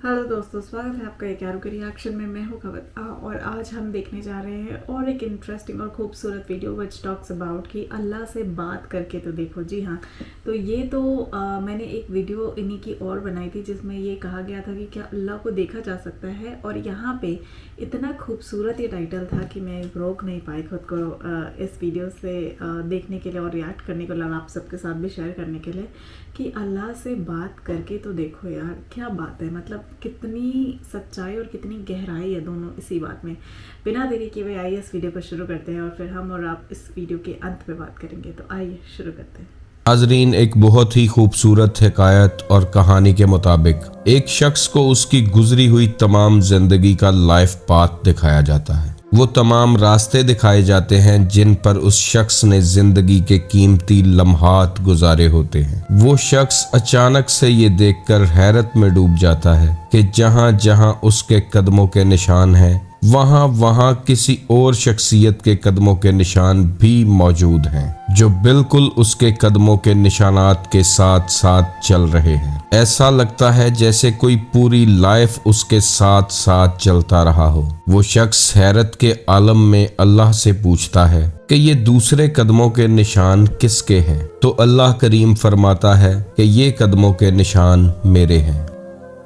Hello दोस्तों, स्वागत है आपका एक यारों के रिएक्शन में। मैं हूँ कविता और आज हम देखने जा रहे हैं और एक इंटरेस्टिंग और खूबसूरत वीडियो विच टॉक्स अबाउट कि अल्लाह से बात करके तो देखो। जी हाँ, तो ये तो मैंने एक वीडियो इन्हीं की और बनाई थी जिसमें ये कहा गया था कि क्या अल्लाह को देखा जा सकता है, और यहाँ पे इतना खूबसूरत ये टाइटल था कि मैं रोक नहीं पाई खुद को इस वीडियो से देखने के लिए और रिएक्ट करने के लिए, आप सबके साथ भी शेयर करने के लिए कि अल्लाह से बात करके तो देखो यार, क्या बात है। मतलब कितनी सच्चाई और कितनी गहराई है दोनों इसी बात में। बिना देरी किए हुए आइए इस वीडियो को शुरू करते हैं और फिर हम और आप इस वीडियो के अंत में बात करेंगे। तो आइए शुरू करते हैं। नाज़रीन, एक बहुत ही खूबसूरत हिकायत और कहानी के मुताबिक एक शख्स को उसकी गुजरी हुई तमाम जिंदगी का लाइफ पाथ दिखाया जाता है। वो तमाम रास्ते दिखाए जाते हैं जिन पर उस शख्स ने जिंदगी के कीमती लम्हात गुजारे होते हैं। वो शख्स अचानक से ये देखकर हैरत में डूब जाता है कि जहां जहां उसके कदमों के निशान हैं, वहां वहां किसी और शख्सियत के कदमों के निशान भी मौजूद हैं जो बिल्कुल उसके कदमों के निशानात के साथ साथ चल रहे हैं। ऐसा लगता है जैसे कोई पूरी लाइफ उसके साथ साथ चलता रहा हो। वो शख्स हैरत के आलम में अल्लाह से पूछता है कि ये दूसरे कदमों के निशान किसके हैं? तो अल्लाह करीम फरमाता है कि ये कदमों के निशान मेरे हैं।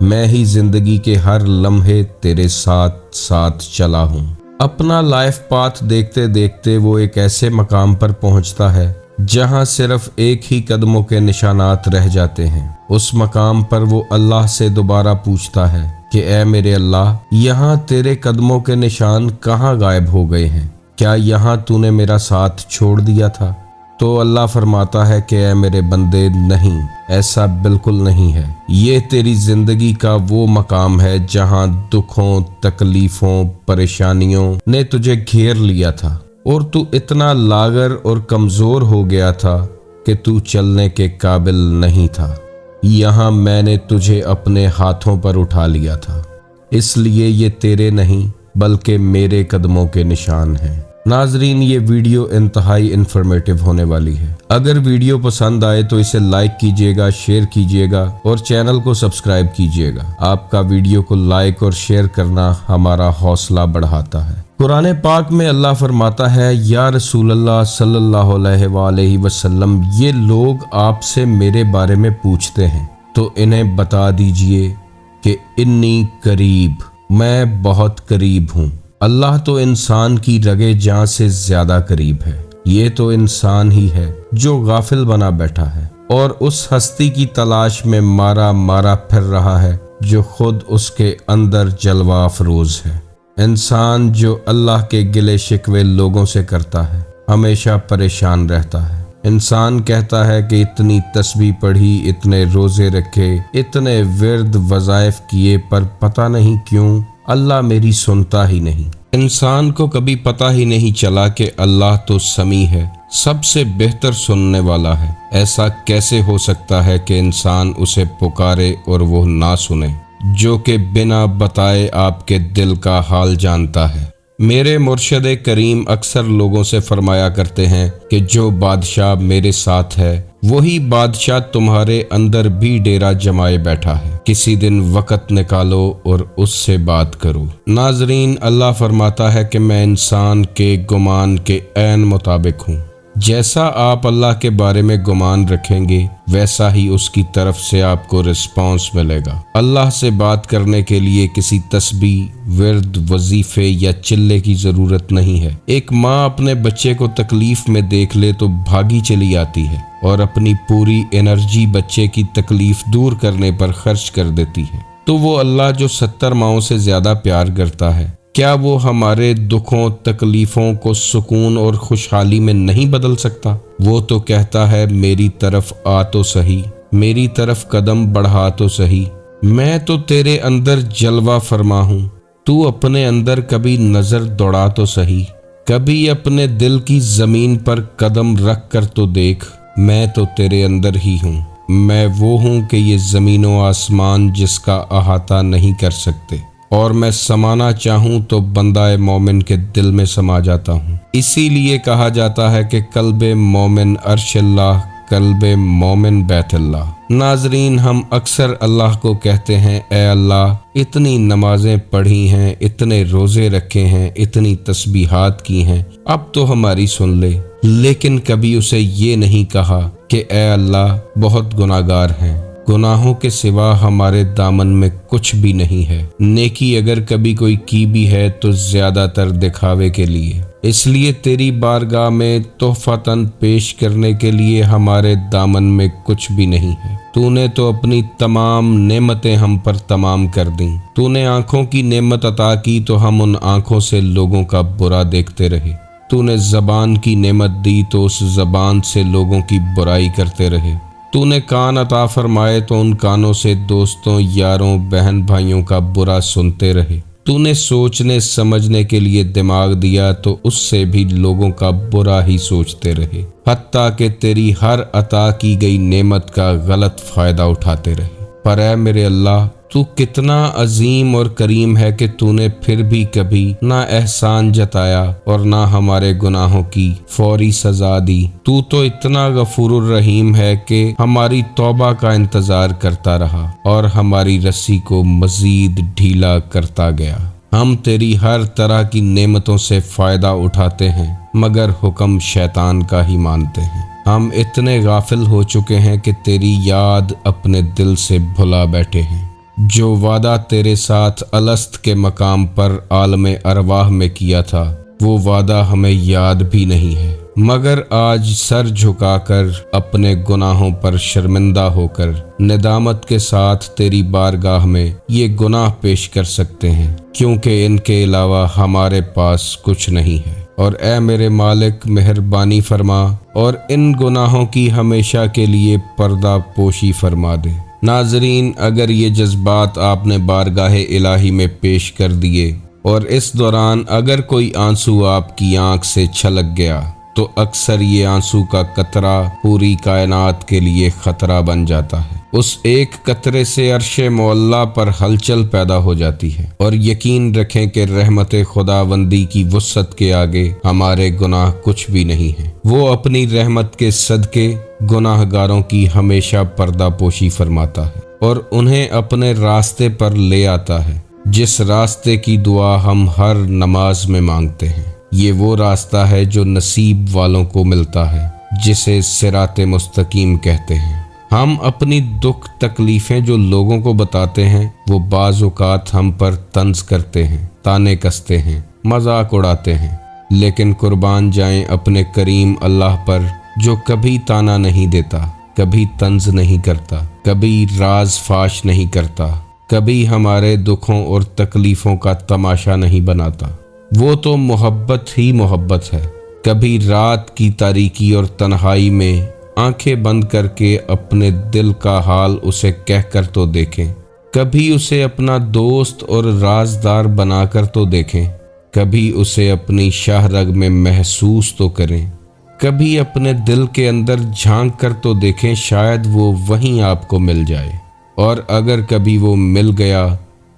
मैं ही जिंदगी के हर लम्हे तेरे साथ साथ चला हूँ। अपना लाइफ पाथ देखते देखते वो एक ऐसे मकाम पर पहुँचता है जहाँ सिर्फ एक ही कदमों के निशानात रह जाते हैं। उस मकाम पर वो अल्लाह से दोबारा पूछता है कि ऐ मेरे अल्लाह, यहाँ तेरे कदमों के निशान कहाँ गायब हो गए हैं? क्या यहाँ तूने मेरा साथ छोड़ दिया था? तो अल्लाह फरमाता है कि ऐ मेरे बंदे, नहीं, ऐसा बिल्कुल नहीं है। ये तेरी जिंदगी का वो मकाम है जहां दुखों, तकलीफों, परेशानियों ने तुझे घेर लिया था और तू इतना लागर और कमजोर हो गया था कि तू चलने के काबिल नहीं था। यहाँ मैंने तुझे अपने हाथों पर उठा लिया था, इसलिए ये तेरे नहीं बल्कि मेरे कदमों के निशान हैं। नाजरीन, ये वीडियो इंतहाई इन्फॉर्मेटिव होने वाली है। अगर वीडियो पसंद आए तो इसे लाइक कीजिएगा, शेयर कीजिएगा और चैनल को सब्सक्राइब कीजिएगा। आपका वीडियो को लाइक और शेयर करना हमारा हौसला बढ़ाता है। कुरान पाक में अल्लाह फरमाता है, या रसूल अल्लाह सल्लल्लाहु अलैहि वसल्लम, ये लोग आपसे मेरे बारे में पूछते हैं तो इन्हें बता दीजिए कि इन्नी करीब, मैं बहुत करीब हूँ। अल्लाह तो इंसान की रगे जान से ज्यादा करीब है। ये तो इंसान ही है जो गाफिल बना बैठा है और उस हस्ती की तलाश में मारा मारा फिर रहा है जो खुद उसके अंदर जलवा अफरोज है। इंसान जो अल्लाह के गिले शिकवे लोगों से करता है हमेशा परेशान रहता है। इंसान कहता है कि इतनी तस्बीह पढ़ी, इतने रोजे रखे, इतने विर्द वज़ाइफ किए, पर पता नहीं क्यों अल्लाह मेरी सुनता ही नहीं। इंसान को कभी पता ही नहीं चला कि अल्लाह तो समी है, सबसे बेहतर सुनने वाला है। ऐसा कैसे हो सकता है कि इंसान उसे पुकारे और वो ना सुने, जो कि बिना बताए आपके दिल का हाल जानता है। मेरे मुर्शद करीम अक्सर लोगों से फरमाया करते हैं कि जो बादशाह मेरे साथ है वही बादशाह तुम्हारे अंदर भी डेरा जमाए बैठा है। किसी दिन वक़्त निकालो और उससे बात करो। नाजरीन, अल्लाह फरमाता है कि मैं इंसान के गुमान के ऐन मुताबिक हूँ। जैसा आप अल्लाह के बारे में गुमान रखेंगे वैसा ही उसकी तरफ से आपको रिस्पांस मिलेगा। अल्लाह से बात करने के लिए किसी तस्बीह, विर्द, वजीफे या चिल्ले की जरूरत नहीं है। एक माँ अपने बच्चे को तकलीफ में देख ले तो भागी चली आती है और अपनी पूरी एनर्जी बच्चे की तकलीफ दूर करने पर खर्च कर देती है। तो वो अल्लाह जो 70 माओं से ज्यादा प्यार करता है, क्या वो हमारे दुखों, तकलीफों को सुकून और खुशहाली में नहीं बदल सकता? वो तो कहता है, मेरी तरफ आ तो सही, मेरी तरफ कदम बढ़ा तो सही, मैं तो तेरे अंदर जलवा फरमा हूँ, तू अपने अंदर कभी नजर दौड़ा तो सही, कभी अपने दिल की जमीन पर कदम रख कर तो देख, मैं तो तेरे अंदर ही हूँ। मैं वो हूँ कि ये ज़मीनों आसमान जिसका अहाता नहीं कर सकते, और मैं समाना चाहूँ तो बंदाए मोमिन के दिल में समा जाता हूँ। इसीलिए कहा जाता है कि कल्बे मोमिन अर्श अल्लाह कल्ब मोमिन बैतुल्लाह। नाजरीन, हम अक्सर अल्लाह को कहते हैं, ए अल्लाह इतनी नमाजें पढ़ी हैं, इतने रोजे रखे हैं, इतनी तस्बीहात की हैं, अब तो हमारी सुन ले। लेकिन कभी उसे ये नहीं कहा कि ए अल्लाह बहुत गुनाहगार हैं, गुनाहों के सिवा हमारे दामन में कुछ भी नहीं है। नेकी अगर कभी कोई की भी है तो ज्यादातर दिखावे के लिए, इसलिए तेरी बारगाह में तोहफतन पेश करने के लिए हमारे दामन में कुछ भी नहीं है। तूने तो अपनी तमाम नेमतें हम पर तमाम कर दी। तूने आंखों की नेमत अता की तो हम उन आंखों से लोगों का बुरा देखते रहे। तूने ज़बान की नेमत दी तो उस ज़बान से लोगों की बुराई करते रहे। तूने कान अता फरमाए तो उन कानों से दोस्तों, यारों, बहन भाइयों का बुरा सुनते रहे। तूने सोचने समझने के लिए दिमाग दिया तो उससे भी लोगों का बुरा ही सोचते रहे, हत्ता कि तेरी हर अता की गई नेमत का गलत फायदा उठाते रहे। पर ऐ मेरे अल्लाह, तू कितना अजीम और करीम है कि तूने फिर भी कभी ना एहसान जताया और ना हमारे गुनाहों की फौरी सजा दी। तू तो इतना गफूरुर रहीम है कि हमारी तौबा का इंतजार करता रहा और हमारी रस्सी को मजीद ढीला करता गया। हम तेरी हर तरह की नेमतों से फायदा उठाते हैं मगर हुक्म शैतान का ही मानते हैं। हम इतने गाफिल हो चुके हैं कि तेरी याद अपने दिल से भुला बैठे हैं। जो वादा तेरे साथ अलस्त के मकाम पर आलमे अरवाह में किया था, वो वादा हमें याद भी नहीं है, मगर आज सर झुकाकर अपने गुनाहों पर शर्मिंदा होकर निदामत के साथ तेरी बारगाह में ये गुनाह पेश कर सकते हैं, क्योंकि इनके अलावा हमारे पास कुछ नहीं है। और ए मेरे मालिक, मेहरबानी फरमा और इन गुनाहों की हमेशा के लिए पर्दा पोशी फरमा दे। नाजरीन, अगर ये जज्बात आपने बारगाह इलाही में पेश कर दिए और इस दौरान अगर कोई आंसू आपकी आंख से छलक गया तो अक्सर ये आंसू का कतरा पूरी कायनात के लिए खतरा बन जाता है। उस एक कतरे से अर्शे मौला पर हलचल पैदा हो जाती है। और यकीन रखें कि रहमत खुदावंदी की वुसअत के आगे हमारे गुनाह कुछ भी नहीं है। वो अपनी रहमत के सदके गुनाहगारों की हमेशा पर्दा पोशी फरमाता है और उन्हें अपने रास्ते पर ले आता है, जिस रास्ते की दुआ हम हर नमाज में मांगते हैं। ये वो रास्ता है जो नसीब वालों को मिलता है, जिसे सिराते मुस्तकीम कहते हैं। हम अपनी दुख तकलीफ़ें जो लोगों को बताते हैं, वो बाज़ औक़ात हम पर तंज करते हैं, ताने कसते हैं, मजाक उड़ाते हैं। लेकिन कुर्बान जाएं अपने करीम अल्लाह पर, जो कभी ताना नहीं देता, कभी तंज नहीं करता, कभी राज फाश नहीं करता, कभी हमारे दुखों और तकलीफ़ों का तमाशा नहीं बनाता। वो तो मोहब्बत ही मोहब्बत है। कभी रात की तारीकी और तन्हाई में आंखें बंद करके अपने दिल का हाल उसे कहकर तो देखें, कभी उसे अपना दोस्त और राजदार बनाकर तो देखें, कभी उसे अपनी शाहरग में महसूस तो करें, कभी अपने दिल के अंदर झांक कर तो देखें, शायद वो वहीं आपको मिल जाए। और अगर कभी वो मिल गया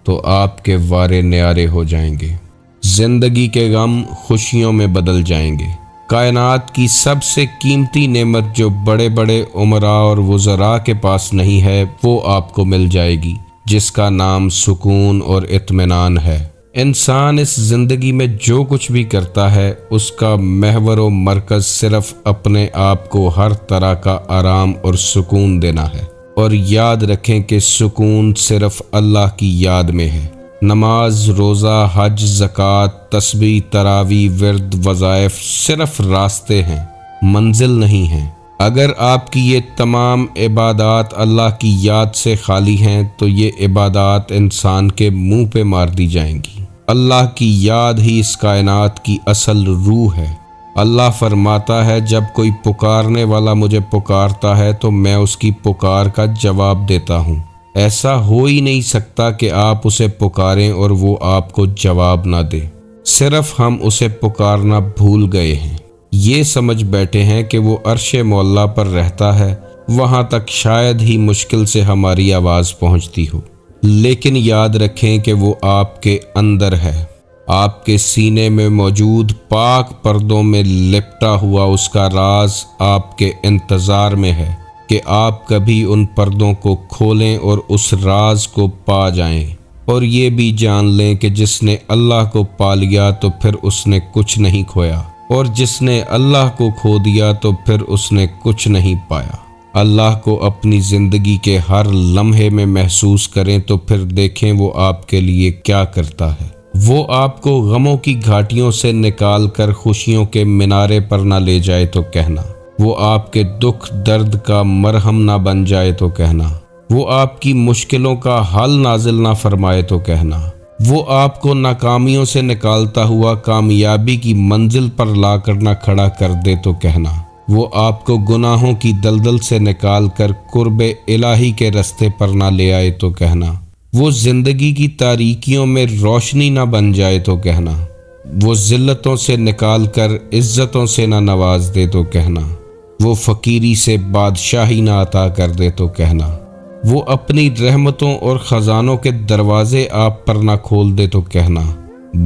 तो आपके वारे न्यारे हो जाएंगे, जिंदगी के गम खुशियों में बदल जाएंगे। कायनात की सबसे कीमती नेमत जो बड़े बड़े उमरा और वज़रा के पास नहीं है, वो आपको मिल जाएगी, जिसका नाम सुकून और इत्मीनान है। इंसान इस ज़िंदगी में जो कुछ भी करता है, उसका महवर व मरकज़ सिर्फ अपने आप को हर तरह का आराम और सुकून देना है। और याद रखें कि सुकून सिर्फ अल्लाह की याद में है। नमाज, रोज़ा, हज, ज़कात, तस्बीह, तरावी, विर्द, वज़ाइफ सिर्फ रास्ते हैं, मंजिल नहीं हैं। अगर आपकी ये तमाम इबादात अल्लाह की याद से खाली हैं तो ये इबादात इंसान के मुंह पे मार दी जाएंगी। अल्लाह की याद ही इस कायनात की असल रूह है। अल्लाह फरमाता है, जब कोई पुकारने वाला मुझे पुकारता है तो मैं उसकी पुकार का जवाब देता हूँ। ऐसा हो ही नहीं सकता कि आप उसे पुकारें और वो आपको जवाब ना दे। सिर्फ हम उसे पुकारना भूल गए हैं। ये समझ बैठे हैं कि वो अर्शे मौला पर रहता है, वहाँ तक शायद ही मुश्किल से हमारी आवाज़ पहुँचती हो। लेकिन याद रखें कि वो आपके अंदर है। آپ کے سینے میں موجود پاک پردوں میں لپٹا ہوا اس کا راز آپ کے انتظار میں ہے کہ آپ کبھی ان پردوں کو کھولیں اور اس راز کو پا جائیں، اور یہ بھی جان لیں کہ جس نے اللہ کو پا لیا تو پھر اس نے کچھ نہیں کھویا، اور جس نے اللہ کو کھو دیا تو پھر اس نے کچھ نہیں پایا۔ اللہ کو اپنی زندگی کے ہر لمحے میں محسوس کریں تو پھر دیکھیں وہ آپ کے لیے کیا کرتا ہے۔ وہ آپ کو غموں کی گھاٹیوں سے نکال کر خوشیوں کے مینارے پر نہ لے جائے تو کہنا، وہ آپ کے دکھ درد کا مرہم نہ بن جائے تو کہنا، وہ آپ کی مشکلوں کا حل نازل نہ فرمائے تو کہنا، وہ آپ کو ناکامیوں سے نکالتا ہوا کامیابی کی منزل پر لا کر نہ کھڑا کر دے تو کہنا، وہ آپ کو گناہوں کی دلدل سے نکال کر قرب الہی کے رستے پر نہ لے آئے تو کہنا، وہ زندگی کی تاریکیوں میں روشنی نہ بن جائے تو کہنا، وہ ذلتوں سے نکال کر عزتوں سے نہ نواز دے تو کہنا، وہ فقیری سے بادشاہی نہ عطا کر دے تو کہنا، وہ اپنی رحمتوں اور خزانوں کے دروازے آپ پر نہ کھول دے تو کہنا۔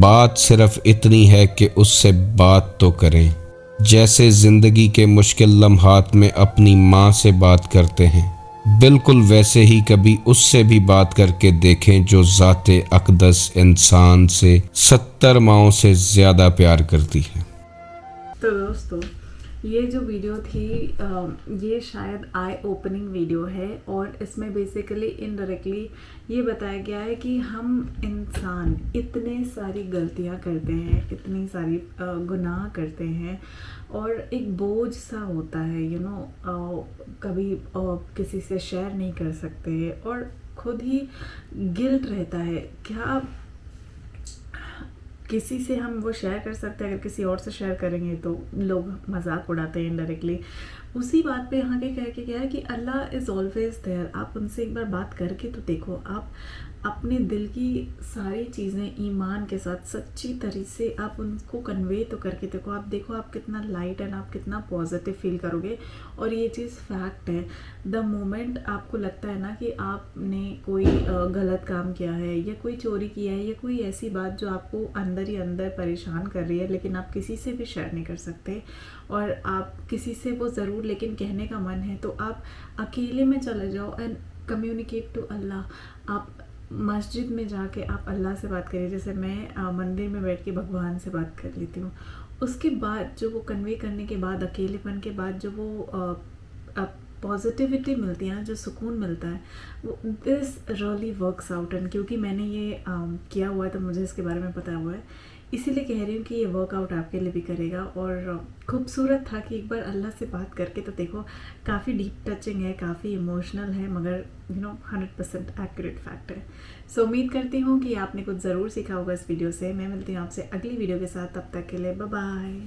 بات صرف اتنی ہے کہ اس سے بات تو کریں، جیسے زندگی کے مشکل لمحات میں اپنی ماں سے بات کرتے ہیں، بالکل ویسے ہی کبھی اس سے بھی بات کر کے دیکھیں جو ذات اقدس انسان سے 70 ماؤں سے زیادہ پیار کرتی ہے۔ تو دوستو یہ جو ویڈیو تھی یہ شاید آئی اوپننگ ویڈیو ہے، اور اس میں بیسیکلی انڈائریکٹلی یہ بتایا گیا ہے کہ ہم انسان اتنے ساری غلطیاں کرتے ہیں، اتنی ساری گناہ کرتے ہیں، اور ایک بوجھ سا ہوتا ہے کبھی کسی سے شیئر نہیں کر سکتے، اور خود ہی گلٹ رہتا ہے کیا کسی سے ہم وہ شیئر کر سکتے ہیں، اگر کسی اور سے شیئر کریں گے تو لوگ مذاق اڑاتے ہیں انڈائریکٹلی۔ اسی بات پہ یہاں کے کہہ کے کیا ہے کہ اللہ از آلویز دیئر۔ آپ ان سے ایک بار بات کر کے تو دیکھو، آپ اپنے دل کی ساری چیزیں ایمان کے ساتھ سچی طریقے سے آپ ان کو کنوے تو کر کے دیکھو، آپ دیکھو آپ کتنا لائٹ اینڈ آپ کتنا پازیٹیو فیل کرو گے۔ اور یہ چیز فیکٹ ہے، دا مومنٹ آپ کو لگتا ہے نا کہ آپ نے کوئی غلط کام کیا ہے یا کوئی چوری کیا ہے یا کوئی ایسی بات جو آپ کو اندر ہی اندر پریشان کر رہی ہے، لیکن آپ کسی سے بھی شیئر نہیں کر سکتے، اور آپ کسی سے وہ ضرور لیکن کہنے کا من ہے، تو آپ اکیلے میں چلے جاؤ اینڈ کمیونیکیٹ ٹو اللہ۔ آپ مسجد میں جا کے آپ اللہ سے بات کریے، جیسے میں مندر میں بیٹھ کے بھگوان سے بات کر لیتی ہوں۔ اس کے بعد جو وہ کنوے کرنے کے بعد، اکیلے پن کے بعد جو وہ پازیٹیوٹی ملتی ہے نا، جو سکون ملتا ہے، وہ this really works out. And کیونکہ میں نے یہ کیا ہوا ہے تو مجھے اس کے بارے میں پتا ہوا ہے، اسی لیے کہہ رہی ہوں کہ یہ ورک آؤٹ آپ کے لیے بھی کرے گا۔ اور خوبصورت تھا کہ ایک بار اللہ سے بات کر کے تو دیکھو، کافی ڈیپ ٹچنگ ہے، کافی ایموشنل ہے، مگر 100% ایکوریٹ فیکٹ ہے۔ سو امید کرتی ہوں کہ آپ نے کچھ ضرور سیکھا ہوگا اس ویڈیو سے۔ میں ملتی ہوں آپ سے اگلی ویڈیو کے ساتھ، تب تک کے لیے بائے بائے۔